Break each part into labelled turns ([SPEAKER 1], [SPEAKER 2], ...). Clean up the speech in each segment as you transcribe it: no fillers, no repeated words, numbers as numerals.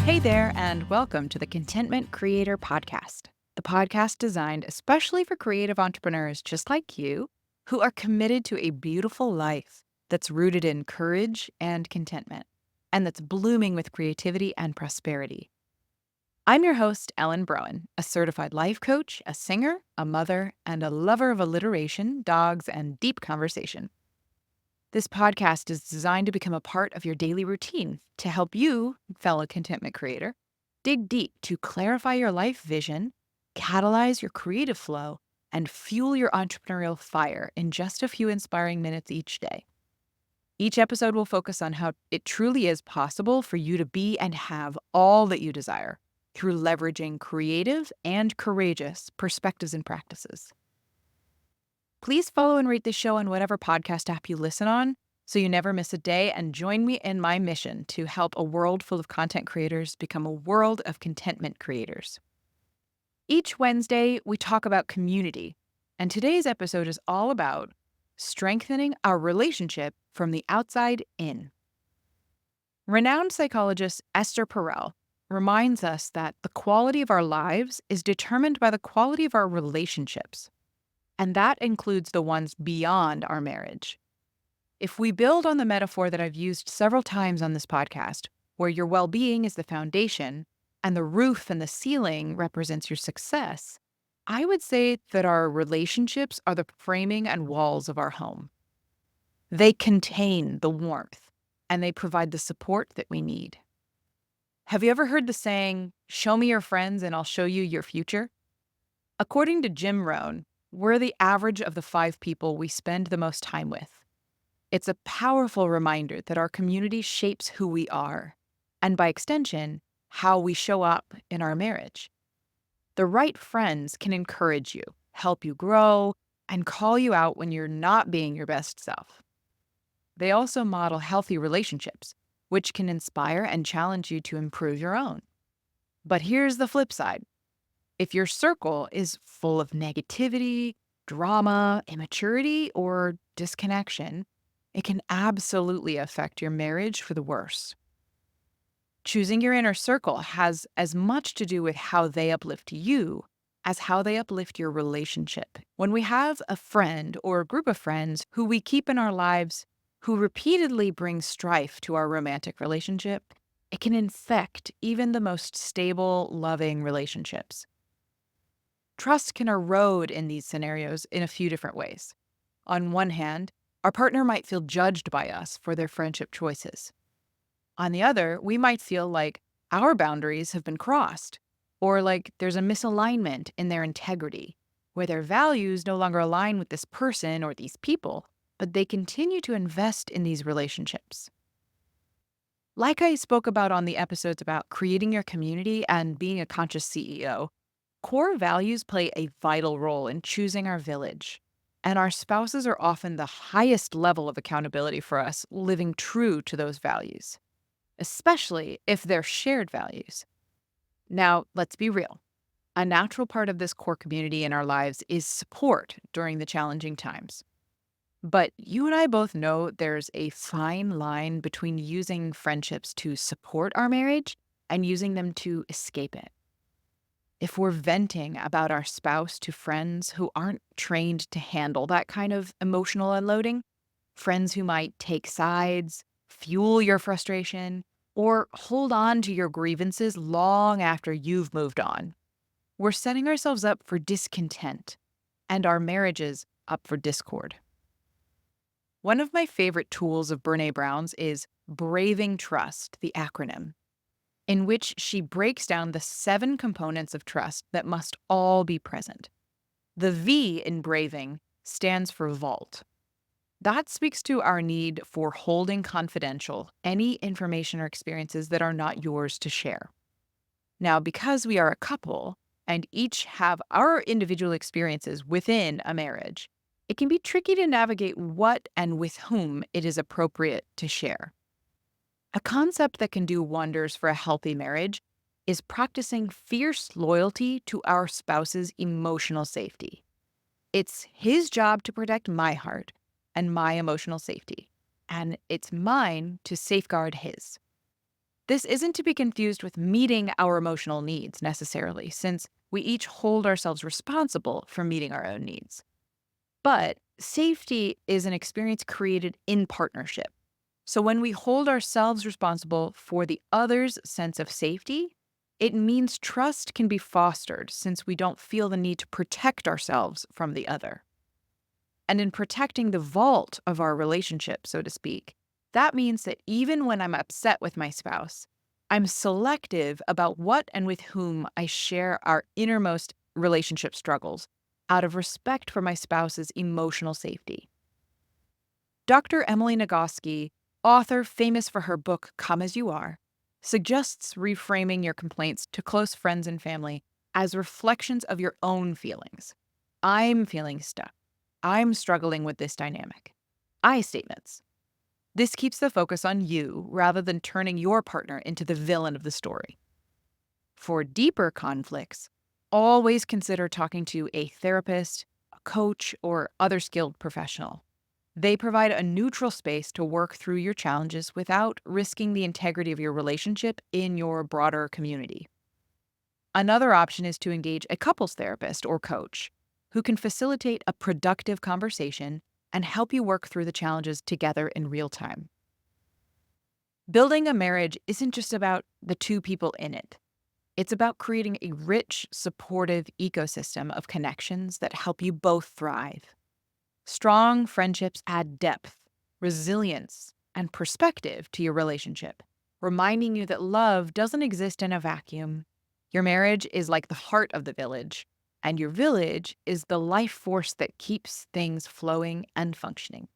[SPEAKER 1] Hey there, and welcome to the Contentment Creator Podcast, the podcast designed especially for creative entrepreneurs just like you who are committed to a beautiful life that's rooted in courage and contentment, and that's blooming with creativity and prosperity. I'm your host, Ellen Broen, a certified life coach, a singer, a mother, and a lover of alliteration, dogs, and deep conversation. This podcast is designed to become a part of your daily routine to help you, fellow contentment creator, dig deep to clarify your life vision, catalyze your creative flow, and fuel your entrepreneurial fire in just a few inspiring minutes each day. Each episode will focus on how it truly is possible for you to be and have all that you desire through leveraging creative and courageous perspectives and practices. Please follow and rate this show on whatever podcast app you listen on so you never miss a day, and join me in my mission to help a world full of content creators become a world of contentment creators. Each Wednesday, we talk about community, and today's episode is all about strengthening our relationship from the outside in. Renowned psychologist Esther Perel reminds us that the quality of our lives is determined by the quality of our relationships, and that includes the ones beyond our marriage. If we build on the metaphor that I've used several times on this podcast, where your well-being is the foundation and the roof and the ceiling represents your success, I would say that our relationships are the framing and walls of our home. They contain the warmth and they provide the support that we need. Have you ever heard the saying, "Show me your friends and I'll show you your future"? According to Jim Rohn, we're the average of the 5 people we spend the most time with. It's a powerful reminder that our community shapes who we are, and by extension, how we show up in our marriage. The right friends can encourage you, help you grow, and call you out when you're not being your best self. They also model healthy relationships, which can inspire and challenge you to improve your own. But here's the flip side. If your circle is full of negativity, drama, immaturity, or disconnection, it can absolutely affect your marriage for the worse. Choosing your inner circle has as much to do with how they uplift you as how they uplift your relationship. When we have a friend or a group of friends who we keep in our lives who repeatedly bring strife to our romantic relationship, it can infect even the most stable, loving relationships. Trust can erode in these scenarios in a few different ways. On one hand, our partner might feel judged by us for their friendship choices. On the other, we might feel like our boundaries have been crossed, or like there's a misalignment in their integrity, where their values no longer align with this person or these people, but they continue to invest in these relationships. Like I spoke about on the episodes about creating your community and being a conscious CEO, core values play a vital role in choosing our village. And our spouses are often the highest level of accountability for us living true to those values, especially if they're shared values. Now, let's be real. A natural part of this core community in our lives is support during the challenging times. But you and I both know there's a fine line between using friendships to support our marriage and using them to escape it. If we're venting about our spouse to friends who aren't trained to handle that kind of emotional unloading, friends who might take sides, fuel your frustration, or hold on to your grievances long after you've moved on, we're setting ourselves up for discontent and our marriages up for discord. One of my favorite tools of Brené Brown's is Braving Trust, the acronym, in which she breaks down the 7 components of trust that must all be present. The V in braving stands for vault. That speaks to our need for holding confidential any information or experiences that are not yours to share. Now, because we are a couple and each have our individual experiences within a marriage, it can be tricky to navigate what and with whom it is appropriate to share. A concept that can do wonders for a healthy marriage is practicing fierce loyalty to our spouse's emotional safety. It's his job to protect my heart and my emotional safety, and it's mine to safeguard his. This isn't to be confused with meeting our emotional needs necessarily, since we each hold ourselves responsible for meeting our own needs. But safety is an experience created in partnership. So when we hold ourselves responsible for the other's sense of safety, it means trust can be fostered since we don't feel the need to protect ourselves from the other. And in protecting the vault of our relationship, so to speak, that means that even when I'm upset with my spouse, I'm selective about what and with whom I share our innermost relationship struggles out of respect for my spouse's emotional safety. Dr. Emily Nagoski, author famous for her book Come As You Are, suggests reframing your complaints to close friends and family as reflections of your own feelings. I'm feeling stuck. I'm struggling with this dynamic. I statements. This keeps the focus on you rather than turning your partner into the villain of the story. For deeper conflicts, always consider talking to a therapist, a coach, or other skilled professional. They provide a neutral space to work through your challenges without risking the integrity of your relationship in your broader community. Another option is to engage a couples therapist or coach who can facilitate a productive conversation and help you work through the challenges together in real time. Building a marriage isn't just about the two people in it. It's about creating a rich, supportive ecosystem of connections that help you both thrive. Strong friendships add depth, resilience, and perspective to your relationship, reminding you that love doesn't exist in a vacuum. Your marriage is like the heart of the village, and your village is the life force that keeps things flowing and functioning.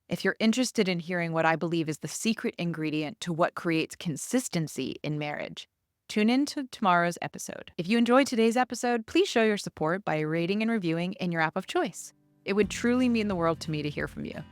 [SPEAKER 1] If you're interested in hearing what I believe is the secret ingredient to what creates consistency in marriage, tune in to tomorrow's episode. If you enjoyed today's episode, please show your support by rating and reviewing in your app of choice. It would truly mean the world to me to hear from you.